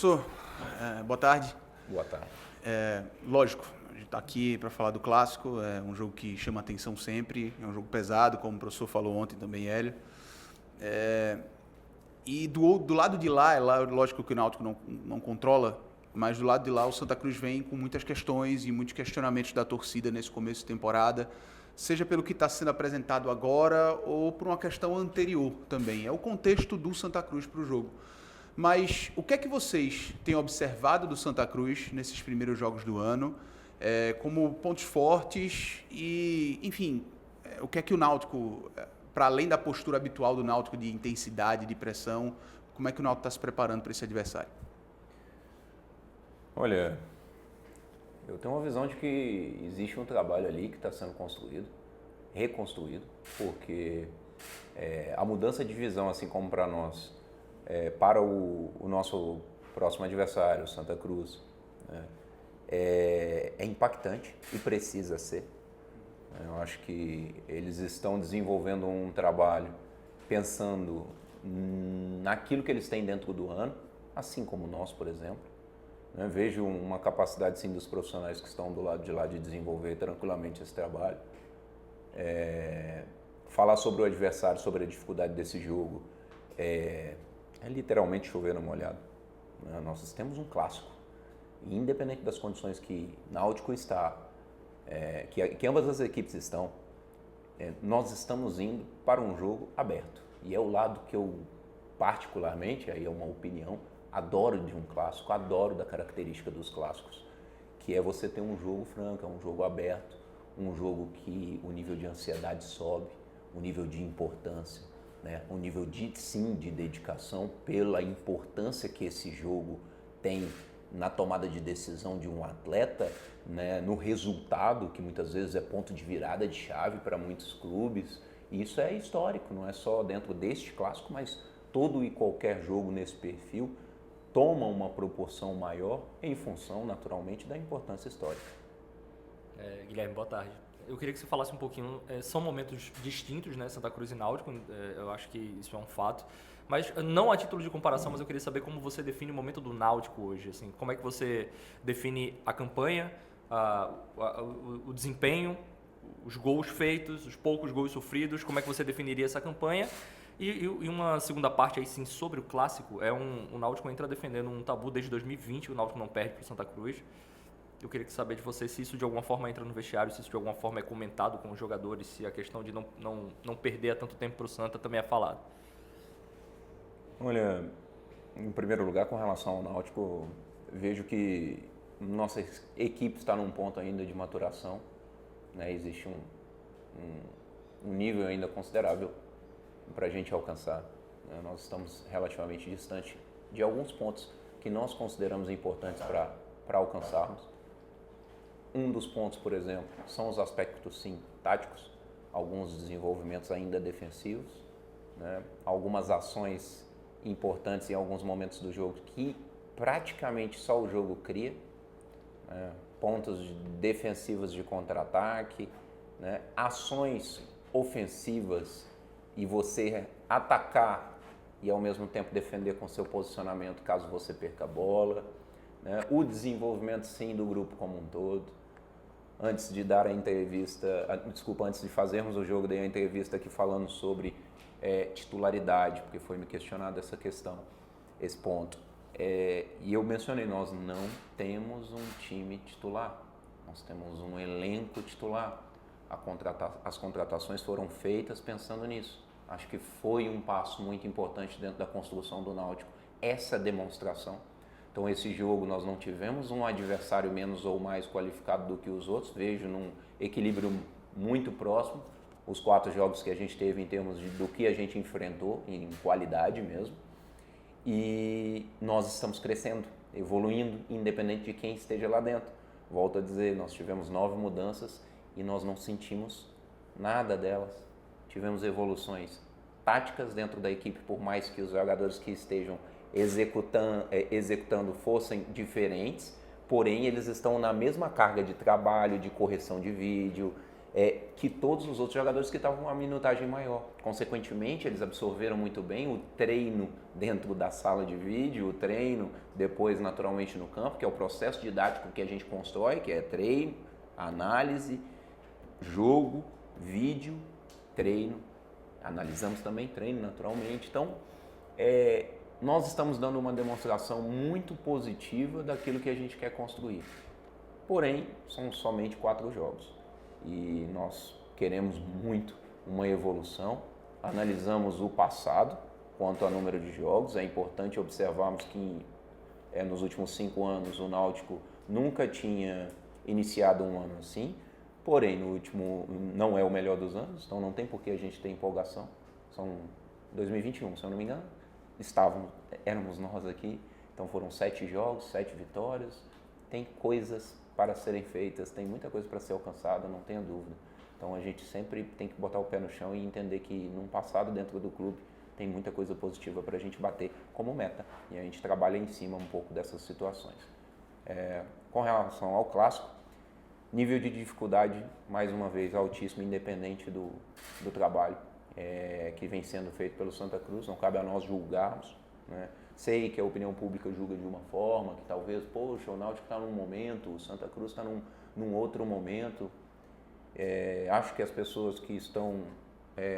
Professor, boa tarde. Boa tarde. Lógico, a gente está aqui para falar do clássico, é um jogo que chama atenção sempre, é um jogo pesado, como o professor falou ontem também, Hélio. E do lado de lá, lógico que o Náutico não controla, mas do lado de lá o Santa Cruz vem com muitas questões e muitos questionamentos da torcida nesse começo de temporada, seja pelo que está sendo apresentado agora ou por uma questão anterior também. É o contexto do Santa Cruz para o jogo. Mas o que é que vocês têm observado do Santa Cruz nesses primeiros jogos do ano, como pontos fortes e, enfim, o que é que o Náutico, para além da postura habitual do Náutico de intensidade, de pressão, como é que o Náutico está se preparando para esse adversário? Olha, eu tenho uma visão de que existe um trabalho ali que está sendo construído, reconstruído, porque a mudança de visão, assim como para nós, para o nosso próximo adversário, Santa Cruz, né, é impactante e precisa ser. Eu acho que eles estão desenvolvendo um trabalho pensando naquilo que eles têm dentro do ano, assim como nós, por exemplo. Vejo uma capacidade, sim, dos profissionais que estão do lado de lá de desenvolver tranquilamente esse trabalho. Falar sobre o adversário, sobre a dificuldade desse jogo, é literalmente chover no molhado. Nós temos um clássico. E independente das condições que Náutico está, que ambas as equipes estão, nós estamos indo para um jogo aberto. E é o lado que eu, particularmente, aí é uma opinião, adoro de um clássico, adoro da característica dos clássicos, que é você ter um jogo franco, um jogo aberto, um jogo que o nível de ansiedade sobe, o nível de importância, né? O nível de dedicação pela importância que esse jogo tem na tomada de decisão de um atleta, né? No resultado, que muitas vezes é ponto de virada de chave para muitos clubes. E isso é histórico, não é só dentro deste clássico, mas todo e qualquer jogo nesse perfil toma uma proporção maior em função, naturalmente, da importância histórica. Guilherme, boa tarde. Eu queria que você falasse um pouquinho, são momentos distintos, né, Santa Cruz e Náutico, eu acho que isso é um fato, mas não a título de comparação, mas eu queria saber como você define o momento do Náutico hoje, assim, como é que você define a campanha, o desempenho, os gols feitos, os poucos gols sofridos, como é que você definiria essa campanha? E uma segunda parte aí sim sobre o clássico, o Náutico entra defendendo um tabu desde 2020, o Náutico não perde para o Santa Cruz. Eu queria saber de você se isso de alguma forma entra no vestiário, se isso de alguma forma é comentado com os jogadores, se a questão de não perder há tanto tempo para o Santa também é falado. Olha, em primeiro lugar, com relação ao Náutico, vejo que nossa equipe está num ponto ainda de maturação, né? Existe um nível ainda considerável para a gente alcançar. Nós estamos relativamente distante de alguns pontos que nós consideramos importantes para alcançarmos. Um dos pontos, por exemplo, são os aspectos, sim, táticos, alguns desenvolvimentos ainda defensivos, né? Algumas ações importantes em alguns momentos do jogo que praticamente só o jogo cria, né? Pontos defensivos de contra-ataque, né? Ações ofensivas e você atacar e ao mesmo tempo defender com seu posicionamento caso você perca a bola, né? O desenvolvimento, sim, do grupo como um todo. Antes de dar a entrevista, antes de fazermos o jogo, dei a entrevista aqui falando sobre titularidade, porque foi me questionado essa questão, esse ponto. E eu mencionei, nós não temos um time titular, nós temos um elenco titular. As contratações foram feitas pensando nisso. Acho que foi um passo muito importante dentro da construção do Náutico, essa demonstração. Então, esse jogo nós não tivemos um adversário menos ou mais qualificado do que os outros. Vejo num equilíbrio muito próximo os 4 jogos que a gente teve em termos do que a gente enfrentou, em qualidade mesmo. E nós estamos crescendo, evoluindo, independente de quem esteja lá dentro. Volto a dizer, nós tivemos 9 mudanças e nós não sentimos nada delas. Tivemos evoluções táticas dentro da equipe, por mais que os jogadores que estejam executando fossem diferentes, porém eles estão na mesma carga de trabalho, de correção de vídeo, que todos os outros jogadores que estavam uma minutagem maior. Consequentemente, eles absorveram muito bem o treino dentro da sala de vídeo, o treino depois naturalmente no campo, que é o processo didático que a gente constrói, que é treino, análise, jogo, vídeo, treino. Analisamos também treino naturalmente. Então, nós estamos dando uma demonstração muito positiva daquilo que a gente quer construir. Porém, são somente 4 jogos. E nós queremos muito uma evolução. Analisamos o passado quanto ao número de jogos. É importante observarmos que nos últimos 5 anos o Náutico nunca tinha iniciado um ano assim. Porém, no último não é o melhor dos anos, então não tem por que a gente ter empolgação. São 2021, se eu não me engano, éramos nós aqui. Então foram 7 jogos, 7 vitórias. Tem coisas para serem feitas, tem muita coisa para ser alcançada, não tenha dúvida. Então a gente sempre tem que botar o pé no chão e entender que num passado dentro do clube tem muita coisa positiva para a gente bater como meta. E a gente trabalha em cima um pouco dessas situações. Com relação ao clássico, nível de dificuldade, mais uma vez, altíssimo, independente do trabalho que vem sendo feito pelo Santa Cruz. Não cabe a nós julgarmos, né? Sei que a opinião pública julga de uma forma, que talvez, poxa, o Náutico está num momento, o Santa Cruz está num outro momento. Acho que as pessoas que estão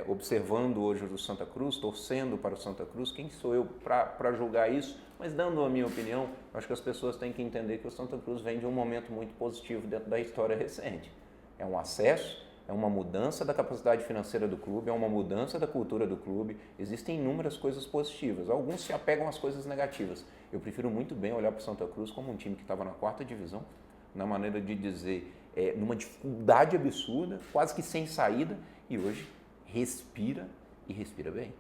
observando hoje o Santa Cruz, torcendo para o Santa Cruz, quem sou eu para julgar isso? Mas dando a minha opinião, acho que as pessoas têm que entender que o Santa Cruz vem de um momento muito positivo dentro da história recente. É um acesso, é uma mudança da capacidade financeira do clube, é uma mudança da cultura do clube. Existem inúmeras coisas positivas. Alguns se apegam às coisas negativas. Eu prefiro muito bem olhar para o Santa Cruz como um time que estava na 4ª divisão, na maneira de dizer, numa dificuldade absurda, quase que sem saída, e hoje respira e respira bem.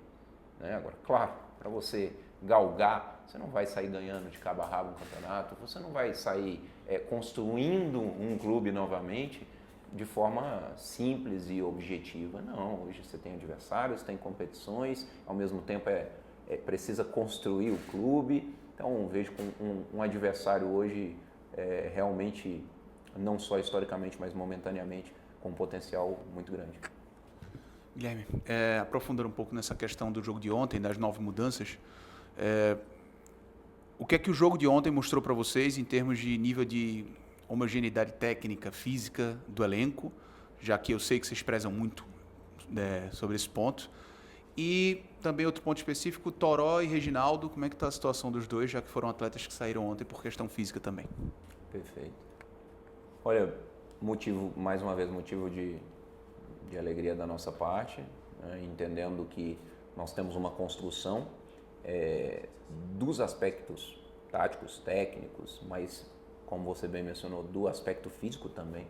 Né? Agora, claro, para você galgar, você não vai sair ganhando de cabo a rabo um campeonato, você não vai sair construindo um clube novamente de forma simples e objetiva. Não, hoje você tem adversários, tem competições, ao mesmo tempo precisa construir o clube. Então vejo um adversário hoje realmente, não só historicamente, mas momentaneamente, com um potencial muito grande. Guilherme, aprofundando um pouco nessa questão do jogo de ontem, das 9 mudanças, o que é que o jogo de ontem mostrou para vocês em termos de nível de homogeneidade técnica, física do elenco, já que eu sei que vocês prezam muito sobre esse ponto. E também outro ponto específico, Toró e Reginaldo, como é que está a situação dos dois, já que foram atletas que saíram ontem por questão física também? Perfeito. Olha, mais uma vez, motivo de alegria da nossa parte, né, entendendo que nós temos uma construção dos aspectos táticos, técnicos, mas, como você bem mencionou, do aspecto físico também.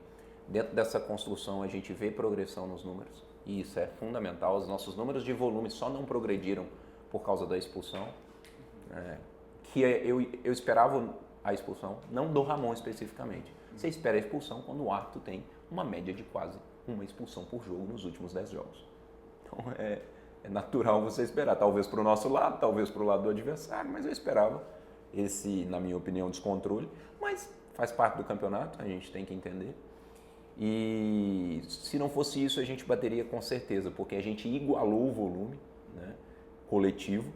Dentro dessa construção a gente vê progressão nos números e isso é fundamental. Os nossos números de volume só não progrediram por causa da expulsão, eu esperava a expulsão, não do Ramon especificamente. Você espera a expulsão quando o árbitro tem uma média de quase uma expulsão por jogo nos últimos 10 jogos. Então é natural você esperar, talvez para o nosso lado, talvez para o lado do adversário, mas eu esperava esse, na minha opinião, descontrole, mas faz parte do campeonato, a gente tem que entender. E se não fosse isso, a gente bateria com certeza, porque a gente igualou o volume, né, coletivo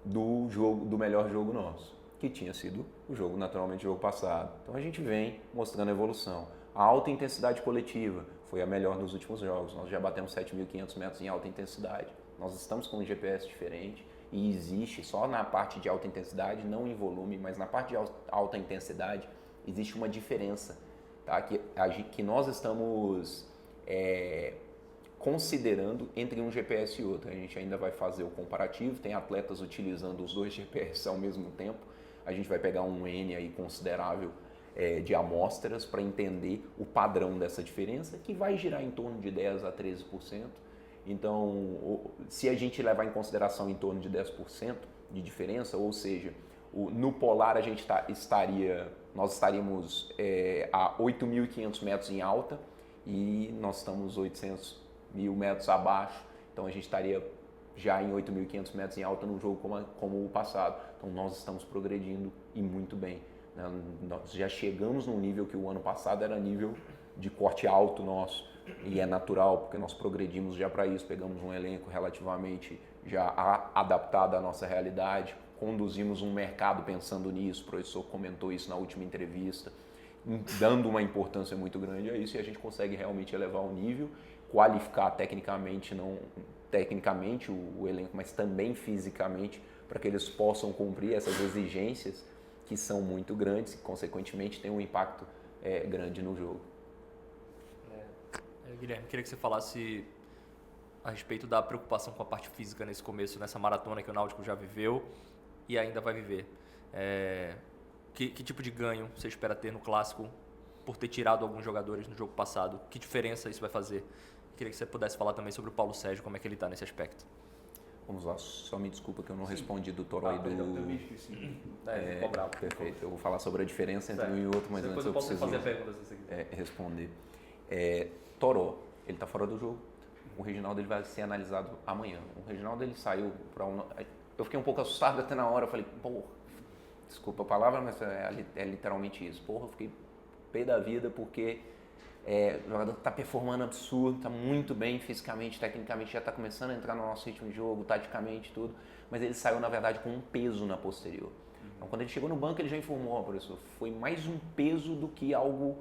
do melhor jogo nosso, que tinha sido o jogo, naturalmente, o jogo passado. Então a gente vem mostrando evolução. A alta intensidade coletiva foi a melhor nos últimos jogos. Nós já batemos 7.500 metros em alta intensidade. Nós estamos com um GPS diferente e existe só na parte de alta intensidade, não em volume, mas na parte de alta intensidade existe uma diferença, tá? que nós estamos considerando entre um GPS e outro. A gente ainda vai fazer o comparativo, tem atletas utilizando os 2 GPS ao mesmo tempo. A gente vai pegar um N aí considerável de amostras para entender o padrão dessa diferença, que vai girar em torno de 10% a 13%. Então, se a gente levar em consideração em torno de 10% de diferença, ou seja, no polar nós estaríamos a 8.500 metros em alta e nós estamos 800.000 metros abaixo, então a gente estaria já em 8.500 metros em alta num jogo como o passado. Então nós estamos progredindo e muito bem. Nós já chegamos num nível que o ano passado era nível de corte alto nosso, e é natural, porque nós progredimos já para isso, pegamos um elenco relativamente já adaptado à nossa realidade, conduzimos um mercado pensando nisso, o professor comentou isso na última entrevista, dando uma importância muito grande a isso, e a gente consegue realmente elevar o nível, qualificar tecnicamente, não tecnicamente o elenco, mas também fisicamente, para que eles possam cumprir essas exigências que são muito grandes e, consequentemente, têm um impacto grande no jogo. Guilherme, queria que você falasse a respeito da preocupação com a parte física nesse começo, nessa maratona que o Náutico já viveu e ainda vai viver. Que tipo de ganho você espera ter no Clássico por ter tirado alguns jogadores no jogo passado? Que diferença isso vai fazer? Queria que você pudesse falar também sobre o Paulo Sérgio, como é que ele está nesse aspecto. Vamos lá, só me desculpa que eu não respondi do Toró e do... Perfeito, eu vou falar sobre a diferença entre um e outro, mas antes eu preciso fazer a pergunta se você quiser. Responder. Toró, ele está fora do jogo. O Reginaldo ele vai ser analisado amanhã. O Reginaldo ele saiu para eu fiquei um pouco assustado até na hora, eu falei, porra, desculpa a palavra, mas é literalmente isso. Porra, eu fiquei pé da vida porque o jogador está performando absurdo, está muito bem fisicamente, tecnicamente, já está começando a entrar no nosso ritmo de jogo, taticamente tudo, mas ele saiu, na verdade, com um peso na posterior. Então, quando ele chegou no banco, ele já informou, professor, foi mais um peso do que algo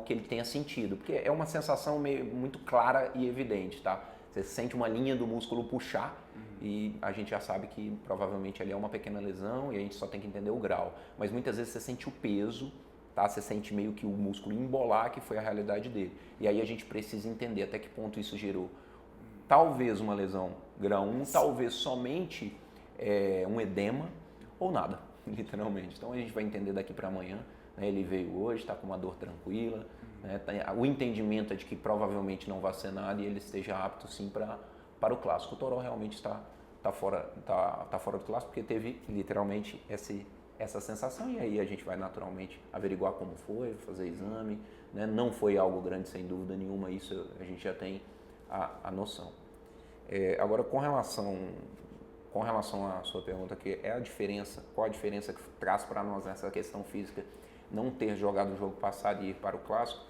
que ele tenha sentido, porque é uma sensação muito clara e evidente, tá? Você sente uma linha do músculo puxar e a gente já sabe que provavelmente ali é uma pequena lesão e a gente só tem que entender o grau. Mas muitas vezes você sente o peso, tá? Você sente meio que o músculo embolar, que foi a realidade dele. E aí a gente precisa entender até que ponto isso gerou talvez uma lesão grau 1, talvez somente um edema ou nada, literalmente. Então a gente vai entender daqui para amanhã. Ele veio hoje, está com uma dor tranquila, o entendimento é de que provavelmente não vai ser nada e ele esteja apto sim para o Clássico. O Toró realmente está fora do Clássico porque teve literalmente essa sensação e aí a gente vai naturalmente averiguar como foi, fazer exame, né? Não foi algo grande sem dúvida nenhuma, isso a gente já tem a noção. Agora com relação à sua pergunta, que é a diferença, qual a diferença que traz para nós nessa questão física, não ter jogado o jogo passado e ir para o Clássico,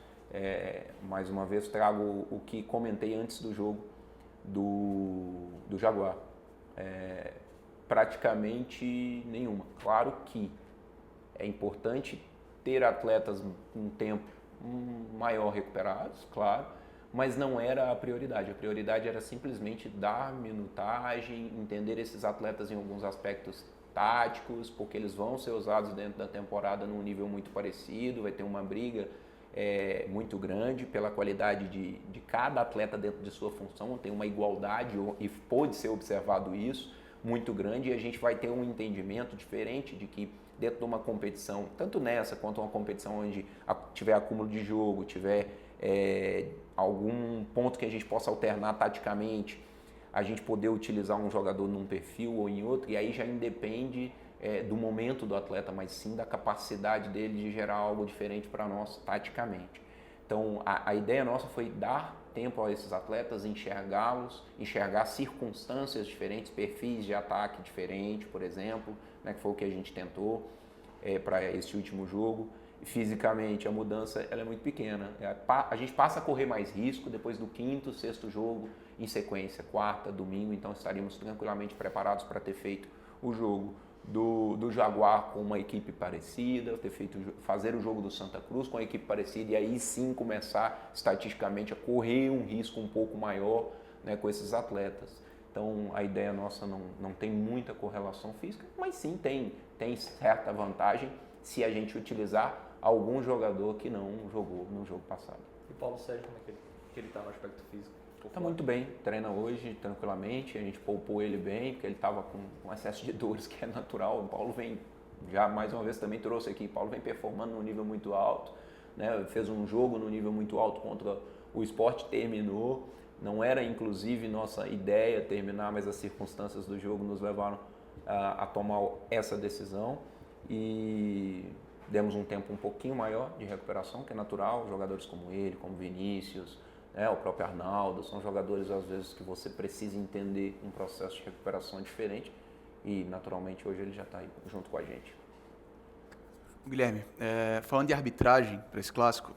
mais uma vez trago o que comentei antes do jogo do Jaguar. Praticamente nenhuma. Claro que é importante ter atletas um tempo maior recuperados, claro, mas não era a prioridade. A prioridade era simplesmente dar minutagem, entender esses atletas em alguns aspectos táticos, porque eles vão ser usados dentro da temporada num nível muito parecido, vai ter uma briga muito grande pela qualidade de cada atleta dentro de sua função, tem uma igualdade, e pode ser observado isso, muito grande, e a gente vai ter um entendimento diferente de que dentro de uma competição, tanto nessa quanto uma competição onde tiver acúmulo de jogo, tiver algum ponto que a gente possa alternar taticamente, a gente poder utilizar um jogador num perfil ou em outro, e aí já independe do momento do atleta, mas sim da capacidade dele de gerar algo diferente para nós taticamente. Então, a ideia nossa foi dar tempo a esses atletas, enxergá-los, enxergar circunstâncias diferentes, perfis de ataque diferentes, por exemplo, né, que foi o que a gente tentou para esse último jogo. Fisicamente, a mudança ela é muito pequena. A gente passa a correr mais risco depois do quinto, sexto jogo em sequência, quarta, domingo, então estaríamos tranquilamente preparados para ter feito o jogo do Jaguar com uma equipe parecida, fazer o jogo do Santa Cruz com uma equipe parecida e aí sim começar estatisticamente a correr um risco um pouco maior, né, com esses atletas. Então a ideia nossa não tem muita correlação física, mas sim tem certa vantagem se a gente utilizar algum jogador que não jogou no jogo passado. E o Paulo Sérgio, como é que ele está no aspecto físico? Está muito bem, treina hoje tranquilamente, a gente poupou ele bem, porque ele estava com excesso de dores, que é natural. O Paulo vem, já mais uma vez também trouxe aqui, o Paulo vem performando num nível muito alto, né? Fez um jogo no nível muito alto contra o Sport, terminou. Não era inclusive nossa ideia terminar, mas as circunstâncias do jogo nos levaram a tomar essa decisão e demos um tempo um pouquinho maior de recuperação, que é natural. Jogadores como ele, como Vinícius, o próprio Arnaldo, são jogadores às vezes que você precisa entender um processo de recuperação diferente e naturalmente hoje ele já está aí junto com a gente. Guilherme, falando de arbitragem para esse clássico,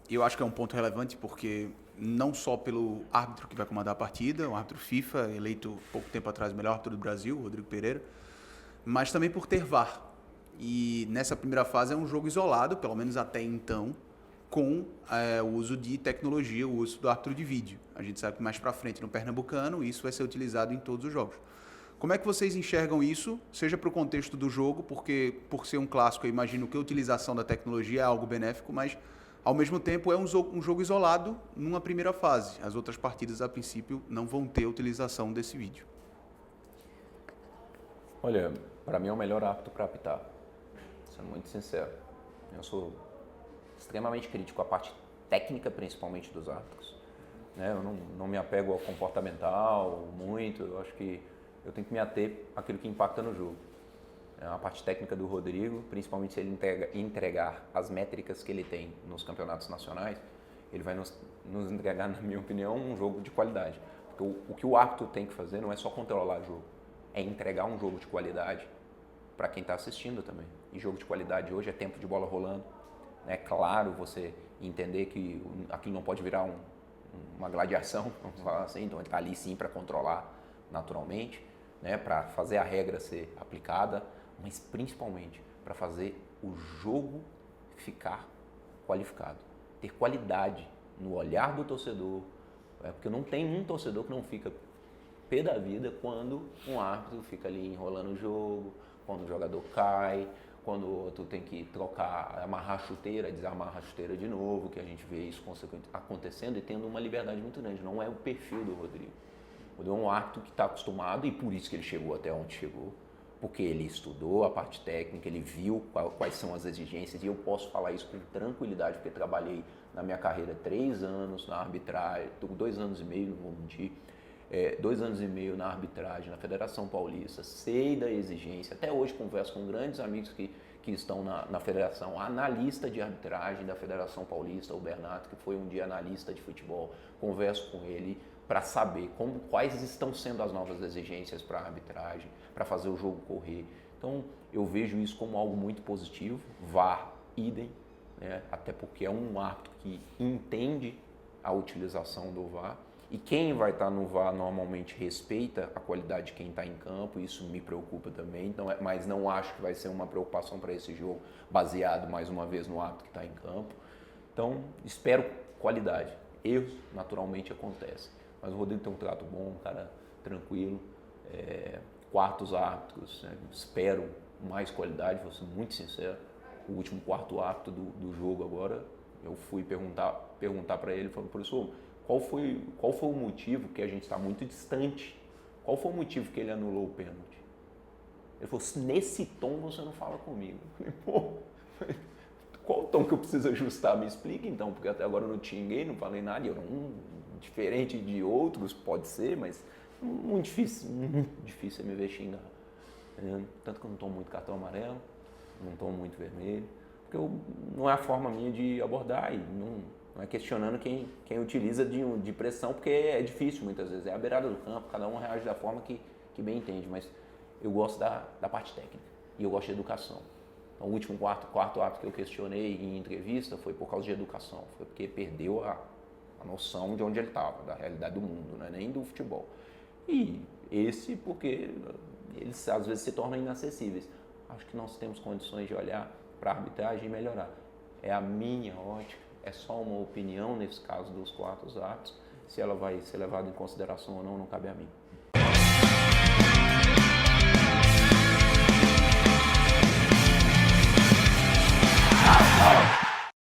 Eu acho que é um ponto relevante porque não só pelo árbitro que vai comandar a partida, o árbitro FIFA, eleito pouco tempo atrás o melhor árbitro do Brasil, Rodrigo Pereira, mas também por ter VAR. E nessa primeira fase é um jogo isolado, pelo menos até então, com o uso de tecnologia, o uso do árbitro de vídeo. A gente sabe que mais para frente no Pernambucano isso vai ser utilizado em todos os jogos. Como é que vocês enxergam isso, seja para o contexto do jogo, porque por ser um clássico eu imagino que a utilização da tecnologia é algo benéfico, mas ao mesmo tempo é um jogo isolado numa primeira fase. As outras partidas, a princípio, não vão ter a utilização desse vídeo. Olha, para mim é o melhor árbitro para apitar, sendo muito sincero. Eu sou extremamente crítico à parte técnica, principalmente dos árbitros. Né? Eu não me apego ao comportamental muito, eu acho que eu tenho que me ater àquilo que impacta no jogo. A parte técnica do Rodrigo, principalmente se ele entregar as métricas que ele tem nos campeonatos nacionais, ele vai nos entregar, na minha opinião, um jogo de qualidade. Porque o que o árbitro tem que fazer não é só controlar o jogo, é entregar um jogo de qualidade para quem está assistindo também. E jogo de qualidade hoje é tempo de bola rolando. É claro você entender que aquilo não pode virar uma gladiação, vamos falar assim, então ele está ali sim para controlar naturalmente, né, para fazer a regra ser aplicada, mas principalmente para fazer o jogo ficar qualificado, ter qualidade no olhar do torcedor, porque não tem um torcedor que não fica pé da vida quando um árbitro fica ali enrolando o jogo, quando o jogador cai, quando o outro tem que trocar, amarrar a chuteira, desamarrar a chuteira de novo, que a gente vê isso acontecendo e tendo uma liberdade muito grande. Não é o perfil do Rodrigo. O Rodrigo é um árbitro que está acostumado e por isso que ele chegou até onde chegou, porque ele estudou a parte técnica, ele viu quais são as exigências e eu posso falar isso com tranquilidade, porque trabalhei na minha carreira 3 anos na arbitragem, 2 anos e meio, não vou mentir, 2 anos e meio na arbitragem, na Federação Paulista, sei da exigência, até hoje converso com grandes amigos que estão na Federação, analista de arbitragem da Federação Paulista, o Bernardo, que foi um dia analista de futebol, converso com ele para saber quais estão sendo as novas exigências para a arbitragem, para fazer o jogo correr. Então, eu vejo isso como algo muito positivo, VAR, idem, né? Até porque é um árbitro que entende a utilização do VAR, e quem vai estar no VAR normalmente respeita a qualidade de quem está em campo, isso me preocupa também, então, mas não acho que vai ser uma preocupação para esse jogo, baseado mais uma vez no árbitro que está em campo. Então, espero qualidade. Erros naturalmente acontecem, mas o Rodrigo tem um trato bom, um cara tranquilo, quartos árbitros, né? Espero mais qualidade, vou ser muito sincero. O último quarto árbitro do jogo agora, eu fui perguntar para ele, falando, professor, qual foi o motivo que a gente está muito distante? Qual foi o motivo que ele anulou o pênalti? Ele falou, nesse tom você não fala comigo. Eu falei, pô, qual o tom que eu preciso ajustar? Me explica então, porque até agora eu não te xinguei, não falei nada, eu não, diferente de outros, pode ser, mas muito difícil me ver xingar. Entendeu? Tanto que eu não tomo muito cartão amarelo, não tomo muito vermelho, porque não é a forma minha de abordar e não é questionando quem utiliza de pressão, porque é difícil muitas vezes, é a beirada do campo, cada um reage da forma que bem entende, mas eu gosto da parte técnica e eu gosto de educação. Então, o último quarto ato que eu questionei em entrevista foi por causa de educação, foi porque perdeu a noção de onde ele estava, da realidade do mundo, não é nem do futebol. E esse porque eles às vezes se tornam inacessíveis. Acho que nós temos condições de olhar para a arbitragem e melhorar. É a minha ótica, é só uma opinião nesse caso dos quartos árbitros. Se ela vai ser levada em consideração ou não cabe a mim.